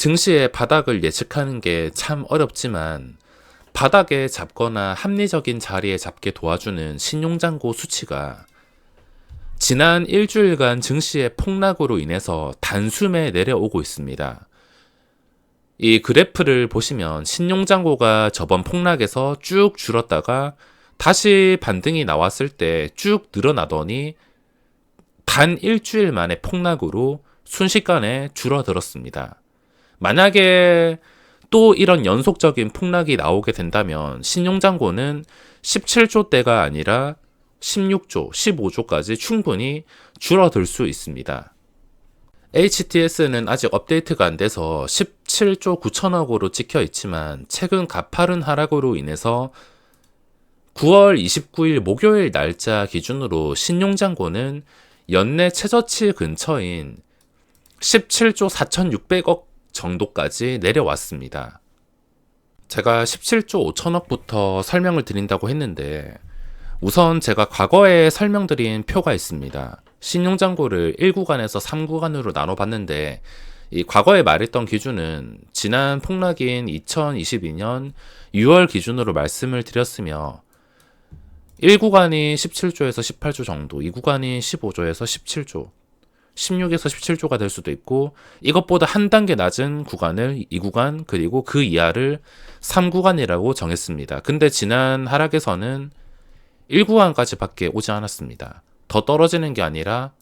증시의 바닥을 예측하는 게 참 어렵지만 바닥에 잡거나 합리적인 자리에 잡게 도와주는 신용잔고 수치가 지난 일주일간 증시의 폭락으로 인해서 단숨에 내려오고 있습니다. 이 그래프를 보시면 신용잔고가 저번 폭락에서 쭉 줄었다가 다시 반등이 나왔을 때 쭉 늘어나더니 단 일주일 만에 폭락으로 순식간에 줄어들었습니다. 만약에 또 이런 연속적인 폭락이 나오게 된다면 신용잔고는 17조대가 아니라 16조, 15조까지 충분히 줄어들 수 있습니다. HTS는 아직 업데이트가 안 돼서 17조 9천억으로 찍혀 있지만 최근 가파른 하락으로 인해서 9월 29일 목요일 날짜 기준으로 신용잔고는 연내 최저치 근처인 17조 4,600억 정도까지 내려왔습니다. 제가 17조 5천억부터 설명을 드린다고 했는데 우선 제가 과거에 설명드린 표가 있습니다. 신용잔고를 1구간에서 3구간으로 나눠봤는데 이 과거에 말했던 기준은 지난 폭락인 2022년 6월 기준으로 말씀을 드렸으며 1구간이 17조에서 18조 정도, 2구간이 15조에서 17조, 16에서 17조가 될 수도 있고 이것보다 한 단계 낮은 구간을 2구간 그리고 그 이하를 3구간이라고 정했습니다. 근데 지난 하락에서는 1구간까지 밖에 오지 않았습니다. 더 떨어지는 게 아니라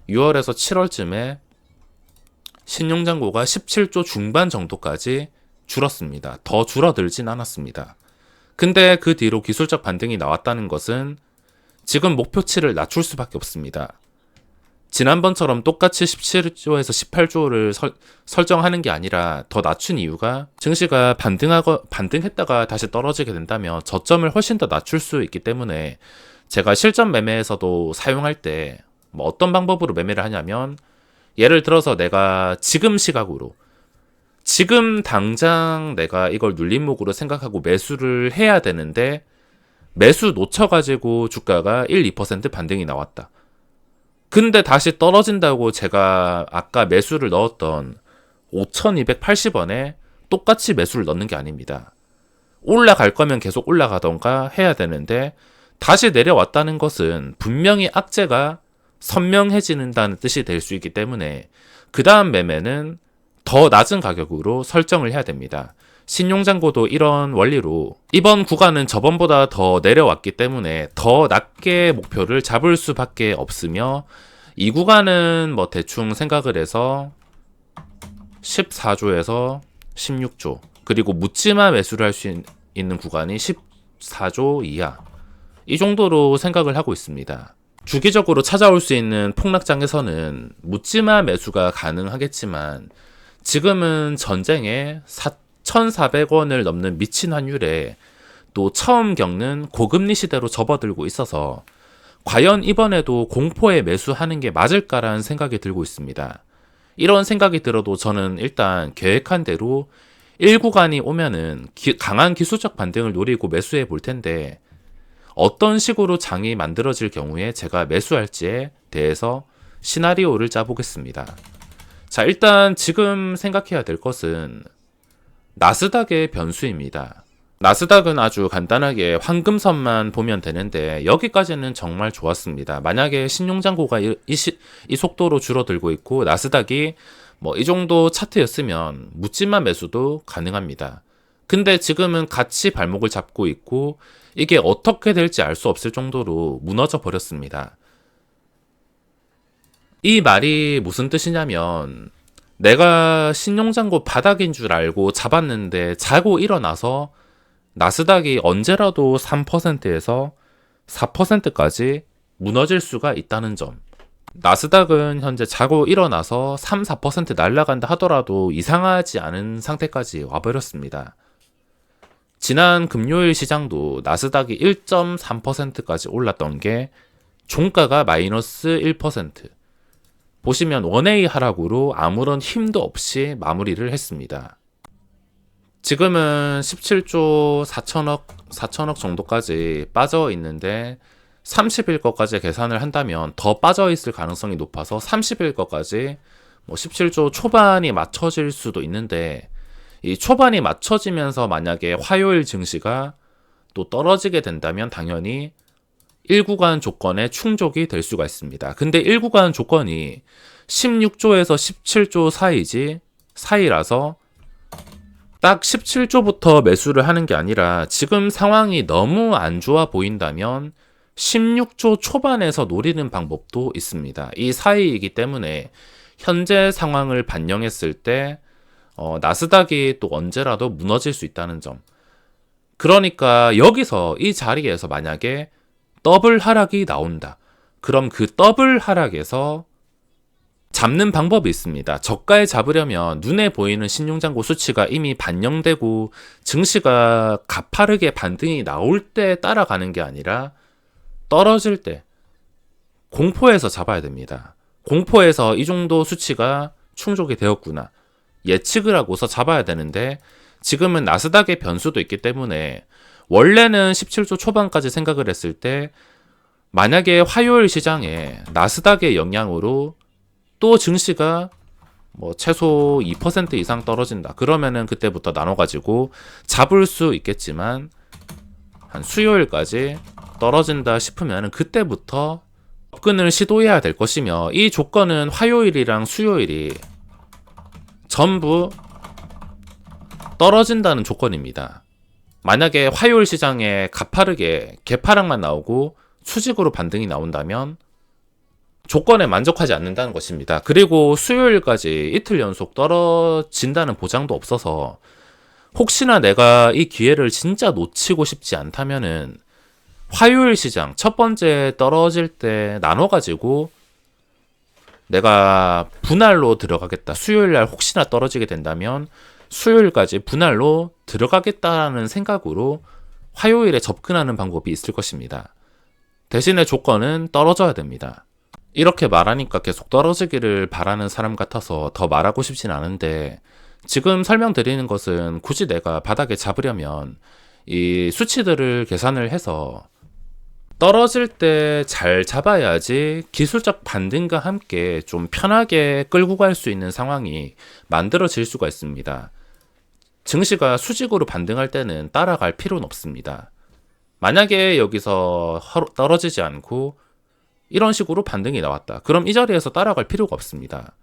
6월에서 7월쯤에 신용잔고가 17조 중반 정도까지 줄었습니다. 더 줄어들진 않았습니다. 근데 그 뒤로 기술적 반등이 나왔다는 것은 지금 목표치를 낮출 수밖에 없습니다. 지난번처럼 똑같이 17조에서 18조를 설정하는 게 아니라 더 낮춘 이유가 증시가 반등했다가 다시 떨어지게 된다면 저점을 훨씬 더 낮출 수 있기 때문에 제가 실전 매매에서도 사용할 때 어떤 방법으로 매매를 하냐면 예를 들어서 내가 지금 시각으로 지금 당장 내가 이걸 눌림목으로 생각하고 매수를 해야 되는데 매수 놓쳐가지고 주가가 1, 2% 반등이 나왔다. 근데 다시 떨어진다고 제가 아까 매수를 넣었던 5,280원에 똑같이 매수를 넣는 게 아닙니다. 올라갈 거면 계속 올라가던가 해야 되는데 다시 내려왔다는 것은 분명히 악재가 선명해지는다는 뜻이 될 수 있기 때문에 그 다음 매매는 더 낮은 가격으로 설정을 해야 됩니다. 신용잔고도 이런 원리로 이번 구간은 저번보다 더 내려왔기 때문에 더 낮게 목표를 잡을 수밖에 없으며 이 구간은 뭐 대충 생각을 해서 14조에서 16조 그리고 묻지마 매수를 할 수 있는 구간이 14조 이하 이 정도로 생각을 하고 있습니다. 주기적으로 찾아올 수 있는 폭락장에서는 묻지마 매수가 가능하겠지만 지금은 전쟁에 1,400원을 넘는 미친 환율에 또 처음 겪는 고금리 시대로 접어들고 있어서 과연 이번에도 공포에 매수하는 게 맞을까라는 생각이 들고 있습니다. 이런 생각이 들어도 저는 일단 계획한 대로 1구간이 오면은 강한 기술적 반등을 노리고 매수해 볼 텐데 어떤 식으로 장이 만들어질 경우에 제가 매수할지에 대해서 시나리오를 짜보겠습니다. 자, 일단 지금 생각해야 될 것은 나스닥의 변수입니다. 나스닥은 아주 간단하게 황금선만 보면 되는데 여기까지는 정말 좋았습니다. 만약에 신용잔고가 이 속도로 줄어들고 있고 나스닥이 뭐 이 정도 차트였으면 묻지마 매수도 가능합니다. 근데 지금은 같이 발목을 잡고 있고 이게 어떻게 될지 알 수 없을 정도로 무너져 버렸습니다. 이 말이 무슨 뜻이냐면 내가 신용잔고 바닥인 줄 알고 잡았는데 자고 일어나서 나스닥이 언제라도 3%에서 4%까지 무너질 수가 있다는 점. 나스닥은 현재 자고 일어나서 3, 4% 날아간다 하더라도 이상하지 않은 상태까지 와버렸습니다. 지난 금요일 시장도 나스닥이 1.3%까지 올랐던 게 종가가 마이너스 1%. 보시면 원웨이 하락으로 아무런 힘도 없이 마무리를 했습니다. 지금은 17조 4천억 정도까지 빠져 있는데 30일 것까지 계산을 한다면 더 빠져 있을 가능성이 높아서 30일 것까지 뭐 17조 초반이 맞춰질 수도 있는데 이 초반이 맞춰지면서 만약에 화요일 증시가 또 떨어지게 된다면 당연히 1구간 조건에 충족이 될 수가 있습니다. 근데 1구간 조건이 16조에서 17조 사이라서 딱 17조부터 매수를 하는 게 아니라 지금 상황이 너무 안 좋아 보인다면 16조 초반에서 노리는 방법도 있습니다. 이 사이이기 때문에 현재 상황을 반영했을 때 나스닥이 또 언제라도 무너질 수 있다는 점. 그러니까 여기서 이 자리에서 만약에 더블 하락이 나온다. 그럼 그 더블 하락에서 잡는 방법이 있습니다. 저가에 잡으려면 눈에 보이는 신용잔고 수치가 이미 반영되고 증시가 가파르게 반등이 나올 때 따라가는 게 아니라 떨어질 때 공포에서 잡아야 됩니다. 공포에서 이 정도 수치가 충족이 되었구나. 예측을 하고서 잡아야 되는데 지금은 나스닥의 변수도 있기 때문에 원래는 17조 초반까지 생각을 했을 때 만약에 화요일 시장에 나스닥의 영향으로 또 증시가 뭐 최소 2% 이상 떨어진다. 그러면은 그때부터 나눠가지고 잡을 수 있겠지만 한 수요일까지 떨어진다 싶으면은 그때부터 접근을 시도해야 될 것이며 이 조건은 화요일이랑 수요일이 전부 떨어진다는 조건입니다. 만약에 화요일 시장에 가파르게 개파락만 나오고 수직으로 반등이 나온다면 조건에 만족하지 않는다는 것입니다. 그리고 수요일까지 이틀 연속 떨어진다는 보장도 없어서 혹시나 내가 이 기회를 진짜 놓치고 싶지 않다면은 화요일 시장 첫 번째 떨어질 때 나눠가지고 내가 분할로 들어가겠다. 수요일날 혹시나 떨어지게 된다면 수요일까지 분할로 들어가겠다라는 생각으로 화요일에 접근하는 방법이 있을 것입니다. 대신에 조건은 떨어져야 됩니다. 이렇게 말하니까 계속 떨어지기를 바라는 사람 같아서 더 말하고 싶진 않은데 지금 설명드리는 것은 굳이 내가 바닥에 잡으려면 이 수치들을 계산을 해서 떨어질 때 잘 잡아야지 기술적 반등과 함께 좀 편하게 끌고 갈 수 있는 상황이 만들어질 수가 있습니다. 증시가 수직으로 반등할 때는 따라갈 필요는 없습니다. 만약에 여기서 떨어지지 않고 이런 식으로 반등이 나왔다. 그럼 이 자리에서 따라갈 필요가 없습니다.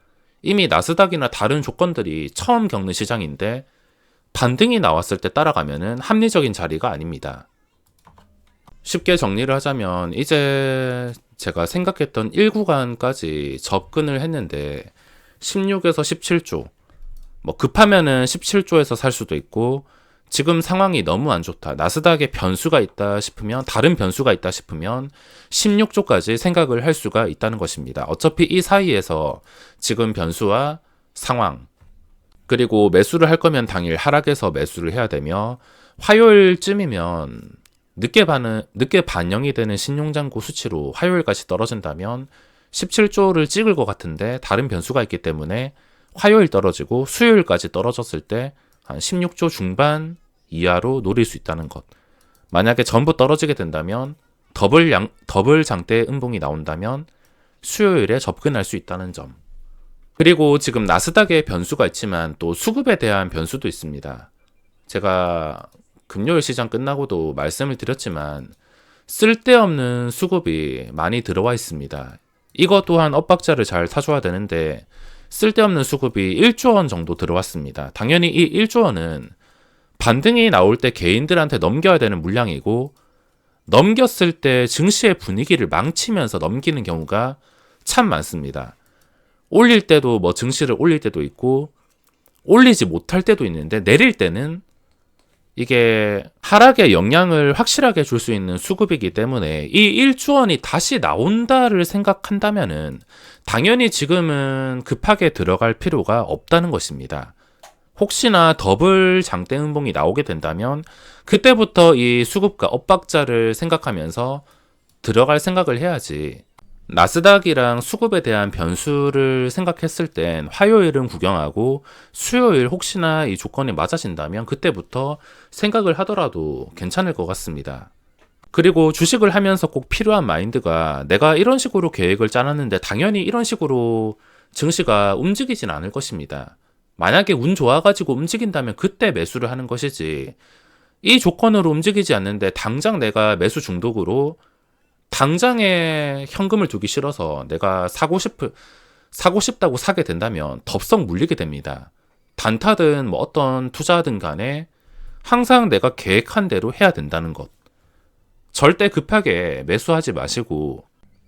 이미 나스닥이나 다른 조건들이 처음 겪는 시장인데 반등이 나왔을 때 따라가면은 합리적인 자리가 아닙니다. 쉽게 정리를 하자면 이제 제가 생각했던 1구간까지 접근을 했는데 16에서 17조 뭐 급하면은 17조에서 살 수도 있고 지금 상황이 너무 안 좋다. 나스닥에 변수가 있다 싶으면 다른 변수가 있다 싶으면 16조까지 생각을 할 수가 있다는 것입니다. 어차피 이 사이에서 지금 변수와 상황 그리고 매수를 할 거면 당일 하락해서 매수를 해야 되며 화요일쯤이면 늦게 반영이 되는 신용잔고 수치로 화요일까지 떨어진다면 17조를 찍을 것 같은데 다른 변수가 있기 때문에 화요일 떨어지고 수요일까지 떨어졌을 때 한 16조 중반 이하로 노릴 수 있다는 것. 만약에 전부 떨어지게 된다면 더블 장대 음봉이 나온다면 수요일에 접근할 수 있다는 점. 그리고 지금 나스닥에 변수가 있지만 또 수급에 대한 변수도 있습니다. 제가 금요일 시장 끝나고도 말씀을 드렸지만 쓸데없는 수급이 많이 들어와 있습니다. 이것 또한 엇박자를 잘 타줘야 되는데 쓸데없는 수급이 1조 원 정도 들어왔습니다. 당연히 이 1조 원은 반등이 나올 때 개인들한테 넘겨야 되는 물량이고 넘겼을 때 증시의 분위기를 망치면서 넘기는 경우가 참 많습니다. 올릴 때도 뭐 증시를 올릴 때도 있고 올리지 못할 때도 있는데 내릴 때는 이게 하락에 영향을 확실하게 줄 수 있는 수급이기 때문에 이 1조 원이 다시 나온다를 생각한다면은 당연히 지금은 급하게 들어갈 필요가 없다는 것입니다. 혹시나 더블 장대 음봉이 나오게 된다면 그때부터 이 수급과 엇박자를 생각하면서 들어갈 생각을 해야지. 나스닥이랑 수급에 대한 변수를 생각했을 땐 화요일은 구경하고 수요일 혹시나 이 조건이 맞아진다면 그때부터 생각을 하더라도 괜찮을 것 같습니다. 그리고 주식을 하면서 꼭 필요한 마인드가 내가 이런 식으로 계획을 짜놨는데 당연히 이런 식으로 증시가 움직이진 않을 것입니다. 만약에 운 좋아가지고 움직인다면 그때 매수를 하는 것이지, 이 조건으로 움직이지 않는데 당장 내가 매수 중독으로 당장에 현금을 두기 싫어서 내가 사고 싶다고 사게 된다면 덥석 물리게 됩니다. 단타든 뭐 어떤 투자든 간에 항상 내가 계획한 대로 해야 된다는 것. 절대 급하게 매수하지 마시고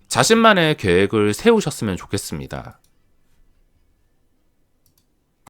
자신만의 계획을 세우셨으면 좋겠습니다.